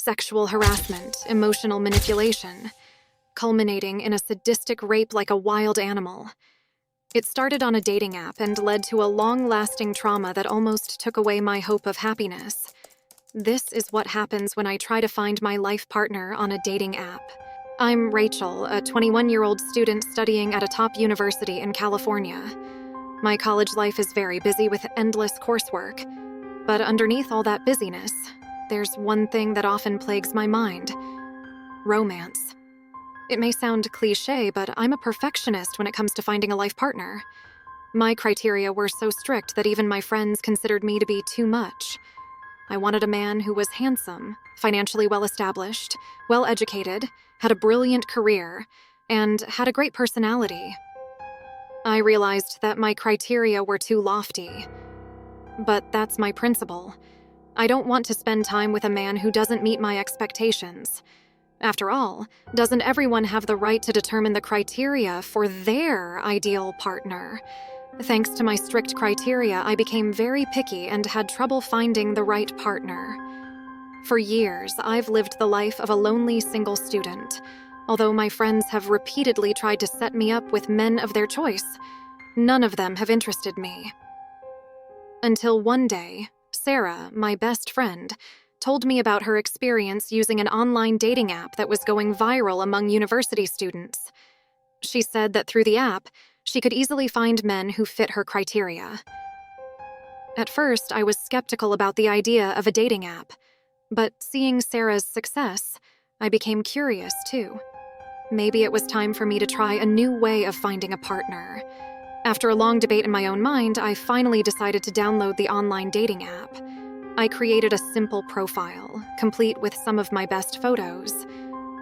sexual harassment, emotional manipulation, culminating in a sadistic rape like a wild animal. It started on a dating app and led to a long-lasting trauma that almost took away my hope of happiness. This is what happens when I try to find my life partner on a dating app. I'm Rachel, a 21-year-old student studying at a top university in California. My college life is very busy with endless coursework, but underneath all that busyness, there's one thing that often plagues my mind: romance. It may sound cliché, but I'm a perfectionist when it comes to finding a life partner. My criteria were so strict that even my friends considered me to be too much. I wanted a man who was handsome, financially well-established, well-educated, had a brilliant career, and had a great personality. I realized that my criteria were too lofty. But that's my principle. I don't want to spend time with a man who doesn't meet my expectations. After all, doesn't everyone have the right to determine the criteria for their ideal partner? Thanks to my strict criteria, I became very picky and had trouble finding the right partner. For years, I've lived the life of a lonely single student. Although my friends have repeatedly tried to set me up with men of their choice, none of them have interested me. Until one day, Sarah, my best friend, told me about her experience using an online dating app that was going viral among university students. She said that through the app, she could easily find men who fit her criteria. At first, I was skeptical about the idea of a dating app, but seeing Sarah's success, I became curious too. Maybe it was time for me to try a new way of finding a partner. After a long debate in my own mind, I finally decided to download the online dating app. I created a simple profile, complete with some of my best photos.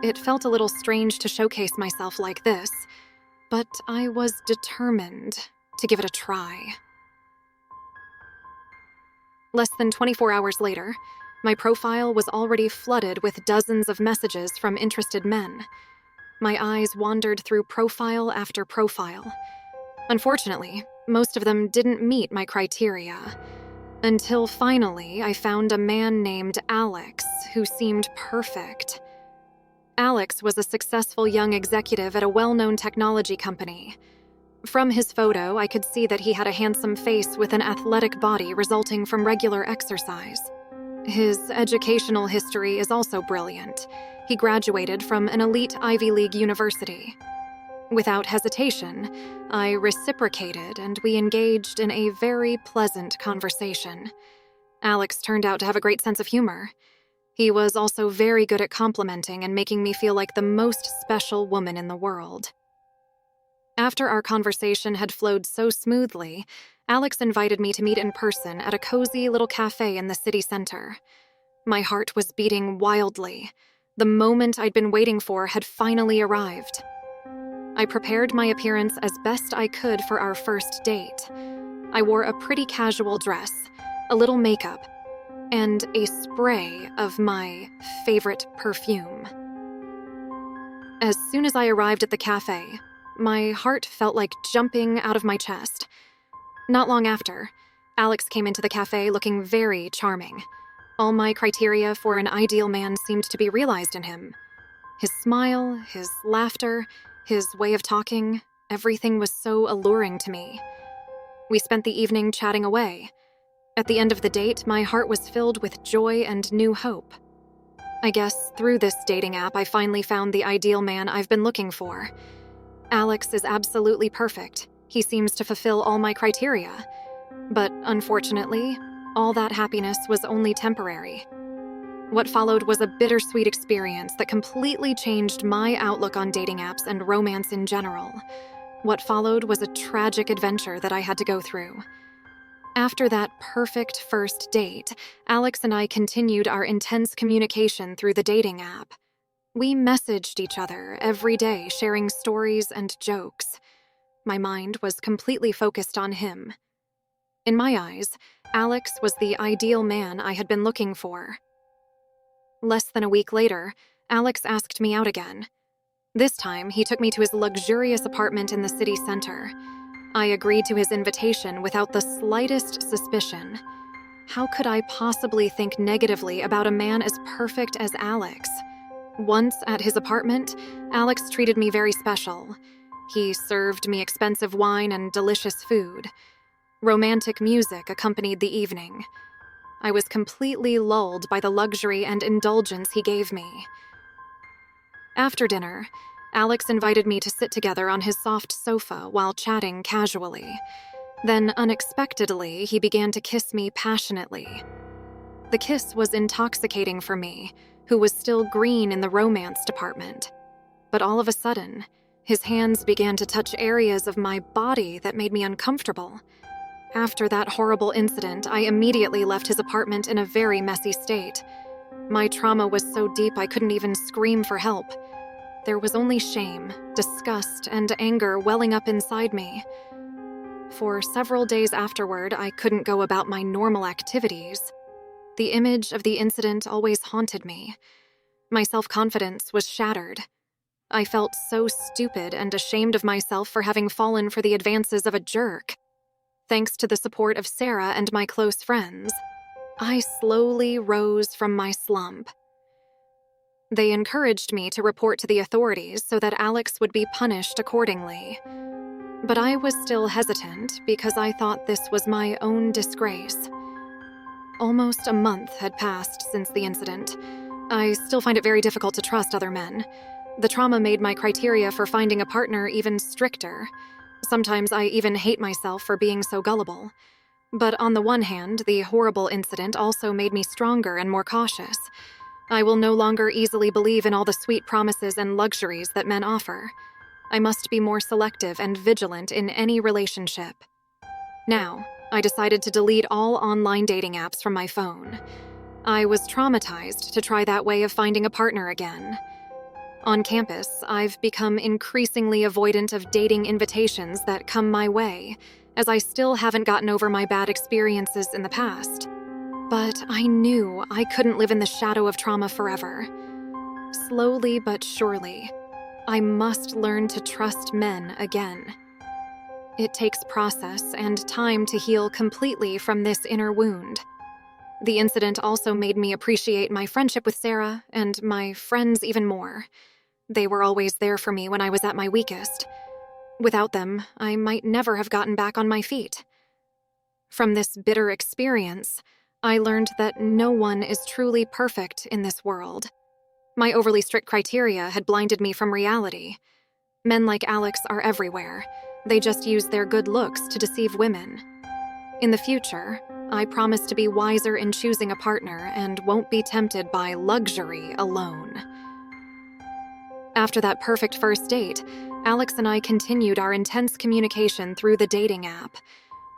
It felt a little strange to showcase myself like this, but I was determined to give it a try. Less than 24 hours later, my profile was already flooded with dozens of messages from interested men. My eyes wandered through profile after profile. Unfortunately, most of them didn't meet my criteria. Until finally, I found a man named Alex who seemed perfect. Alex was a successful young executive at a well-known technology company. From his photo, I could see that he had a handsome face with an athletic body resulting from regular exercise. His educational history is also brilliant. He graduated from an elite Ivy League university. Without hesitation, I reciprocated and we engaged in a very pleasant conversation. Alex turned out to have a great sense of humor. He was also very good at complimenting and making me feel like the most special woman in the world. After our conversation had flowed so smoothly, Alex invited me to meet in person at a cozy little cafe in the city center. My heart was beating wildly. The moment I'd been waiting for had finally arrived. I prepared my appearance as best I could for our first date. I wore a pretty casual dress, a little makeup, and a spray of my favorite perfume. As soon as I arrived at the cafe, my heart felt like jumping out of my chest. Not long after, Alex came into the cafe looking very charming. All my criteria for an ideal man seemed to be realized in him. His smile, his laughter, his way of talking, everything was so alluring to me. We spent the evening chatting away. At the end of the date, my heart was filled with joy and new hope. I guess through this dating app, I finally found the ideal man I've been looking for. Alex is absolutely perfect. He seems to fulfill all my criteria. But unfortunately, all that happiness was only temporary. What followed was a bittersweet experience that completely changed my outlook on dating apps and romance in general. What followed was a tragic adventure that I had to go through. After that perfect first date, Alex and I continued our intense communication through the dating app. We messaged each other every day, sharing stories and jokes. My mind was completely focused on him. In my eyes, Alex was the ideal man I had been looking for. Less than a week later, Alex asked me out again. This time, he took me to his luxurious apartment in the city center. I agreed to his invitation without the slightest suspicion. How could I possibly think negatively about a man as perfect as Alex? Once at his apartment, Alex treated me very special. He served me expensive wine and delicious food. Romantic music accompanied the evening. I was completely lulled by the luxury and indulgence he gave me. After dinner, Alex invited me to sit together on his soft sofa while chatting casually. Then, unexpectedly, he began to kiss me passionately. The kiss was intoxicating for me, who was still green in the romance department. But all of a sudden, his hands began to touch areas of my body that made me uncomfortable. After that horrible incident, I immediately left his apartment in a very messy state. My trauma was so deep I couldn't even scream for help. There was only shame, disgust, and anger welling up inside me. For several days afterward, I couldn't go about my normal activities. The image of the incident always haunted me. My self-confidence was shattered. I felt so stupid and ashamed of myself for having fallen for the advances of a jerk. Thanks to the support of Sarah and my close friends, I slowly rose from my slump. They encouraged me to report to the authorities so that Alex would be punished accordingly. But I was still hesitant because I thought this was my own disgrace. Almost a month had passed since the incident. I still find it very difficult to trust other men. The trauma made my criteria for finding a partner even stricter. Sometimes I even hate myself for being so gullible. But on the one hand, the horrible incident also made me stronger and more cautious. I will no longer easily believe in all the sweet promises and luxuries that men offer. I must be more selective and vigilant in any relationship. Now, I decided to delete all online dating apps from my phone. I was traumatized to try that way of finding a partner again. On campus, I've become increasingly avoidant of dating invitations that come my way, as I still haven't gotten over my bad experiences in the past. But I knew I couldn't live in the shadow of trauma forever. Slowly but surely, I must learn to trust men again. It takes process and time to heal completely from this inner wound. The incident also made me appreciate my friendship with Sarah and my friends even more. They were always there for me when I was at my weakest. Without them, I might never have gotten back on my feet. From this bitter experience, I learned that no one is truly perfect in this world. My overly strict criteria had blinded me from reality. Men like Alex are everywhere. They just use their good looks to deceive women. In the future, I promise to be wiser in choosing a partner and won't be tempted by luxury alone. After that perfect first date, Alex and I continued our intense communication through the dating app.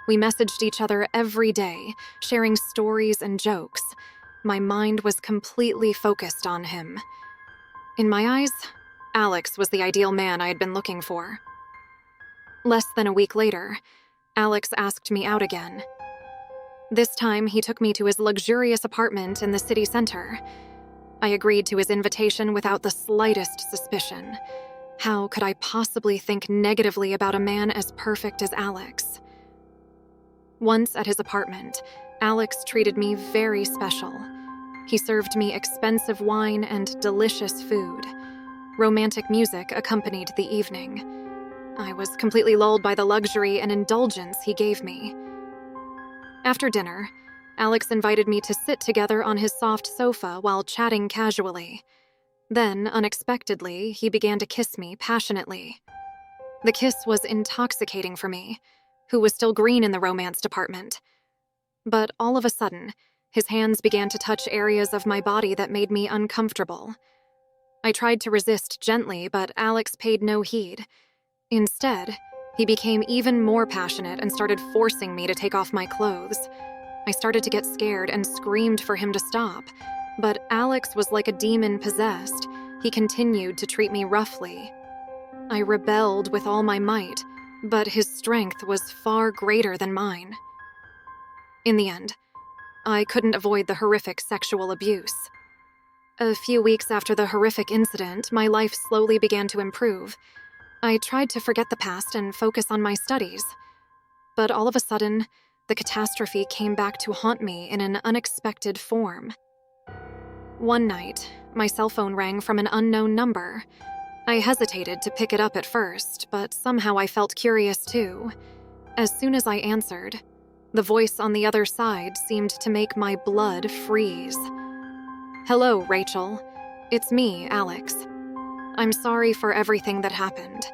We messaged each other every day, sharing stories and jokes. My mind was completely focused on him. In my eyes, Alex was the ideal man I had been looking for. Less than a week later, Alex asked me out again. This time, he took me to his luxurious apartment in the city center. I agreed to his invitation without the slightest suspicion. How could I possibly think negatively about a man as perfect as Alex? Once at his apartment, Alex treated me very special. He served me expensive wine and delicious food. Romantic music accompanied the evening. I was completely lulled by the luxury and indulgence he gave me. After dinner, Alex invited me to sit together on his soft sofa while chatting casually. Then, unexpectedly, he began to kiss me passionately. The kiss was intoxicating for me, who was still green in the romance department. But all of a sudden, his hands began to touch areas of my body that made me uncomfortable. I tried to resist gently, but Alex paid no heed. Instead, he became even more passionate and started forcing me to take off my clothes. I started to get scared and screamed for him to stop, but Alex was like a demon possessed. He continued to treat me roughly. I rebelled with all my might, but his strength was far greater than mine. In the end, I couldn't avoid the horrific sexual abuse. A few weeks after the horrific incident, my life slowly began to improve. I tried to forget the past and focus on my studies. But all of a sudden, the catastrophe came back to haunt me in an unexpected form. One night, my cell phone rang from an unknown number. I hesitated to pick it up at first, but somehow I felt curious too. As soon as I answered, the voice on the other side seemed to make my blood freeze. "Hello, Rachel. It's me, Alex. I'm sorry for everything that happened.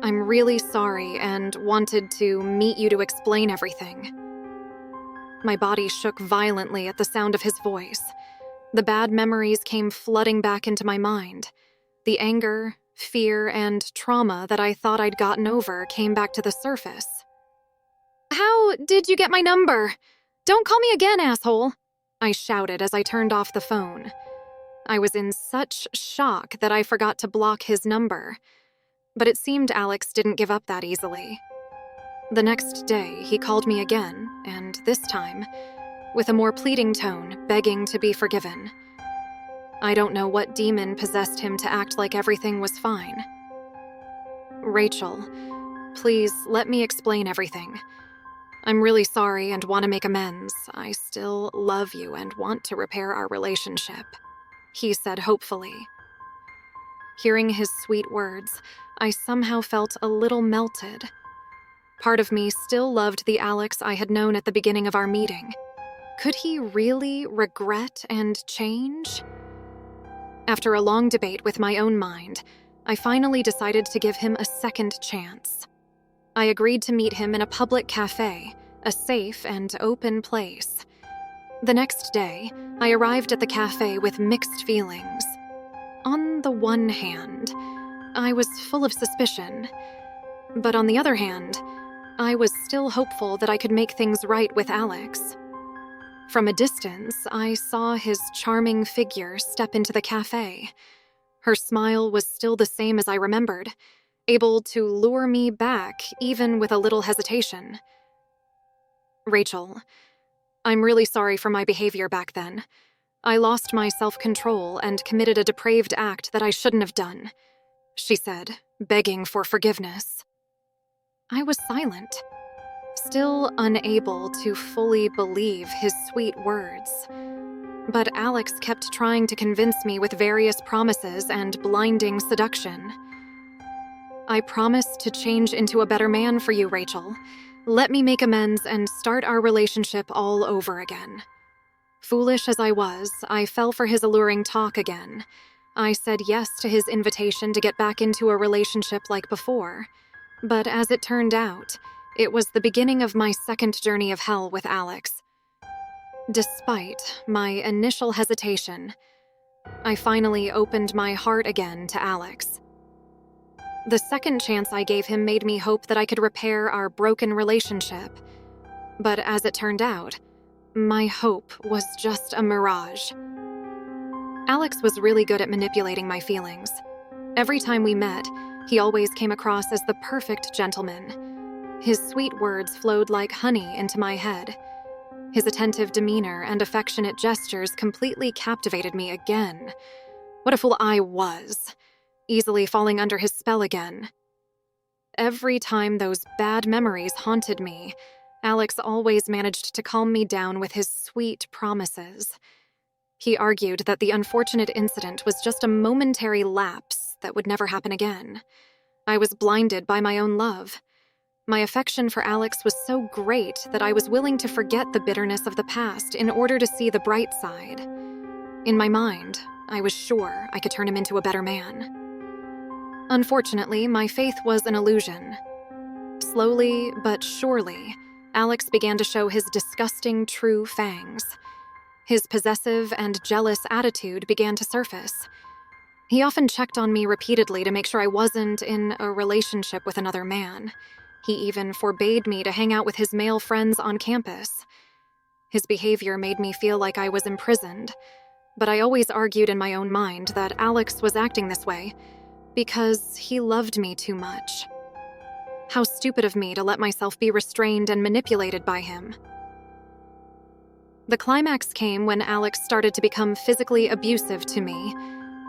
I'm really sorry and wanted to meet you to explain everything." My body shook violently at the sound of his voice. The bad memories came flooding back into my mind. The anger, fear, and trauma that I thought I'd gotten over came back to the surface. "How did you get my number? Don't call me again, asshole!" I shouted as I turned off the phone. I was in such shock that I forgot to block his number. But it seemed Alex didn't give up that easily. The next day, he called me again, and this time, with a more pleading tone, begging to be forgiven. I don't know what demon possessed him to act like everything was fine. "Rachel, please let me explain everything. I'm really sorry and want to make amends. I still love you and want to repair our relationship," he said hopefully. Hearing his sweet words, I somehow felt a little melted. Part of me still loved the Alex I had known at the beginning of our meeting. Could he really regret and change? After a long debate with my own mind, I finally decided to give him a second chance. I agreed to meet him in a public cafe, a safe and open place. The next day, I arrived at the cafe with mixed feelings. On the one hand, I was full of suspicion, but on the other hand, I was still hopeful that I could make things right with Alex. From a distance, I saw his charming figure step into the cafe. Her smile was still the same as I remembered, able to lure me back even with a little hesitation. "Rachel, I'm really sorry for my behavior back then. I lost my self-control and committed a depraved act that I shouldn't have done," she said, begging for forgiveness. I was silent, still unable to fully believe his sweet words. But Alex kept trying to convince me with various promises and blinding seduction. "I promise to change into a better man for you, Rachel. Let me make amends and start our relationship all over again." Foolish as I was, I fell for his alluring talk again. I said yes to his invitation to get back into a relationship like before. But as it turned out, it was the beginning of my second journey of hell with Alex. Despite my initial hesitation, I finally opened my heart again to Alex. The second chance I gave him made me hope that I could repair our broken relationship. But as it turned out, my hope was just a mirage. Alex was really good at manipulating my feelings. Every time we met, he always came across as the perfect gentleman. His sweet words flowed like honey into my head. His attentive demeanor and affectionate gestures completely captivated me again. What a fool I was, easily falling under his spell again. Every time those bad memories haunted me, Alex always managed to calm me down with his sweet promises. He argued that the unfortunate incident was just a momentary lapse that would never happen again. I was blinded by my own love. My affection for Alex was so great that I was willing to forget the bitterness of the past in order to see the bright side. In my mind, I was sure I could turn him into a better man. Unfortunately, my faith was an illusion. Slowly but surely, Alex began to show his disgusting true fangs. His possessive and jealous attitude began to surface. He often checked on me repeatedly to make sure I wasn't in a relationship with another man. He even forbade me to hang out with his male friends on campus. His behavior made me feel like I was imprisoned, but I always argued in my own mind that Alex was acting this way because he loved me too much. How stupid of me to let myself be restrained and manipulated by him. The climax came when Alex started to become physically abusive to me.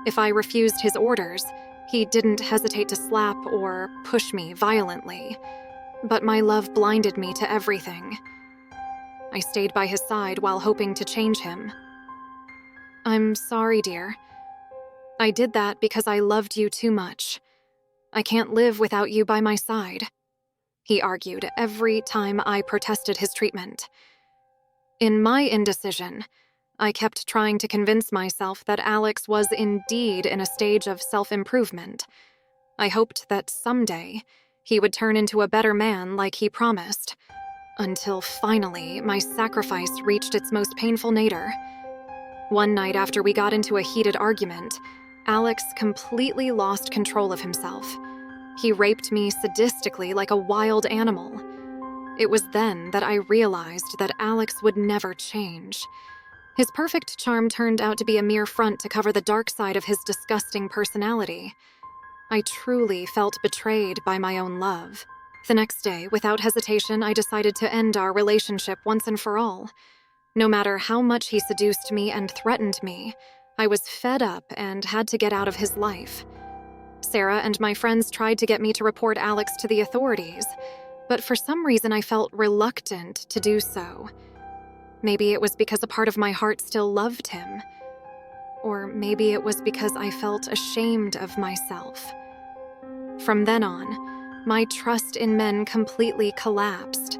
If I refused his orders, he didn't hesitate to slap or push me violently. But my love blinded me to everything. I stayed by his side while hoping to change him. "I'm sorry, dear. I did that because I loved you too much. I can't live without you by my side," he argued every time I protested his treatment. In my indecision, I kept trying to convince myself that Alex was indeed in a stage of self-improvement. I hoped that someday he would turn into a better man like he promised, until finally my sacrifice reached its most painful nadir. One night after we got into a heated argument, Alex completely lost control of himself. He raped me sadistically like a wild animal. It was then that I realized that Alex would never change. His perfect charm turned out to be a mere front to cover the dark side of his disgusting personality. I truly felt betrayed by my own love. The next day, without hesitation, I decided to end our relationship once and for all. No matter how much he seduced me and threatened me, I was fed up and had to get out of his life. Sarah and my friends tried to get me to report Alex to the authorities, but for some reason I felt reluctant to do so. Maybe it was because a part of my heart still loved him. Or maybe it was because I felt ashamed of myself. From then on, my trust in men completely collapsed.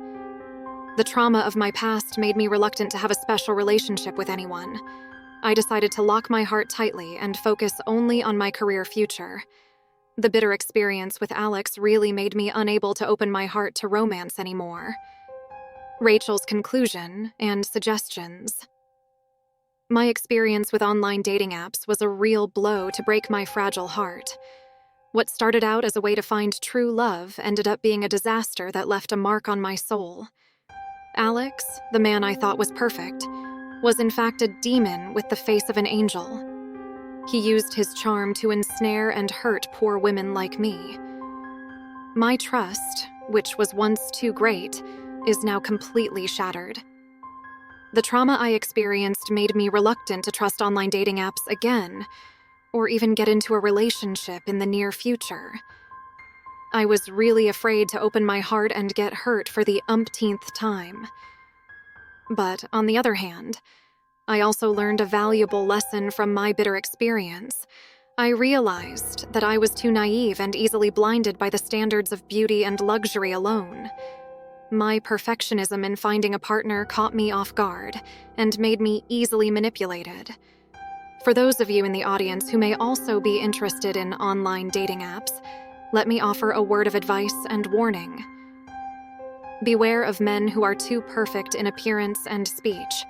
The trauma of my past made me reluctant to have a special relationship with anyone. I decided to lock my heart tightly and focus only on my career future. The bitter experience with Alex really made me unable to open my heart to romance anymore. Rachel's conclusion and suggestions. My experience with online dating apps was a real blow to break my fragile heart. What started out as a way to find true love ended up being a disaster that left a mark on my soul. Alex, the man I thought was perfect, was in fact a demon with the face of an angel. He used his charm to ensnare and hurt poor women like me. My trust, which was once too great, is now completely shattered. The trauma I experienced made me reluctant to trust online dating apps again, or even get into a relationship in the near future. I was really afraid to open my heart and get hurt for the umpteenth time. But on the other hand, I also learned a valuable lesson from my bitter experience. I realized that I was too naive and easily blinded by the standards of beauty and luxury alone. My perfectionism in finding a partner caught me off guard and made me easily manipulated. For those of you in the audience who may also be interested in online dating apps, let me offer a word of advice and warning. Beware of men who are too perfect in appearance and speech.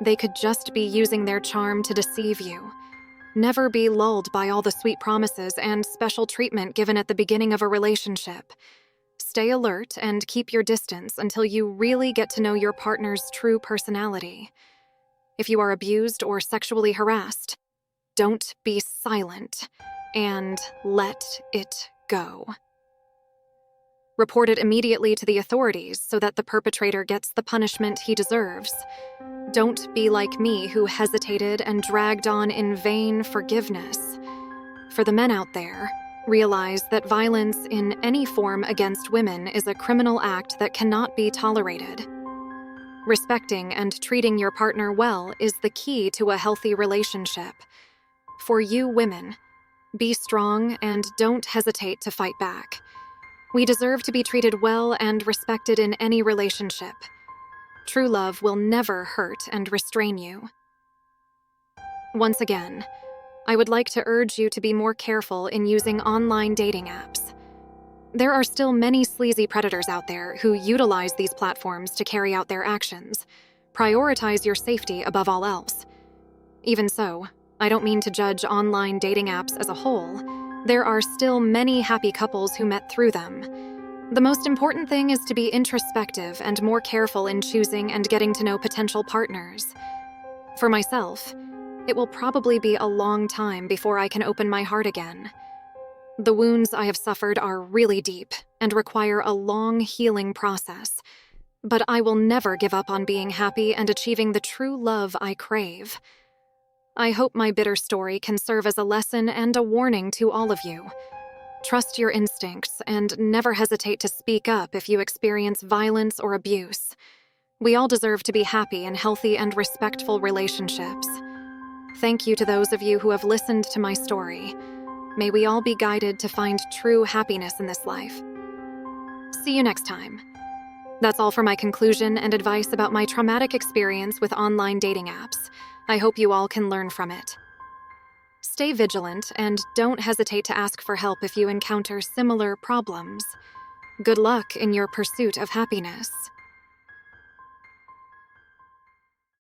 They could just be using their charm to deceive you. Never be lulled by all the sweet promises and special treatment given at the beginning of a relationship. Stay alert and keep your distance until you really get to know your partner's true personality. If you are abused or sexually harassed, don't be silent and let it go. Report it immediately to the authorities so that the perpetrator gets the punishment he deserves. Don't be like me who hesitated and dragged on in vain forgiveness. For the men out there, realize that violence in any form against women is a criminal act that cannot be tolerated. Respecting and treating your partner well is the key to a healthy relationship. For you women, be strong and don't hesitate to fight back. We deserve to be treated well and respected in any relationship. True love will never hurt and restrain you. Once again, I would like to urge you to be more careful in using online dating apps. There are still many sleazy predators out there who utilize these platforms to carry out their actions. Prioritize your safety above all else. Even so, I don't mean to judge online dating apps as a whole. There are still many happy couples who met through them. The most important thing is to be introspective and more careful in choosing and getting to know potential partners. For myself, it will probably be a long time before I can open my heart again. The wounds I have suffered are really deep and require a long healing process, but I will never give up on being happy and achieving the true love I crave. I hope my bitter story can serve as a lesson and a warning to all of you. Trust your instincts and never hesitate to speak up if you experience violence or abuse. We all deserve to be happy in healthy and respectful relationships. Thank you to those of you who have listened to my story. May we all be guided to find true happiness in this life. See you next time. That's all for my conclusion and advice about my traumatic experience with online dating apps. I hope you all can learn from it. Stay vigilant and don't hesitate to ask for help if you encounter similar problems. Good luck in your pursuit of happiness.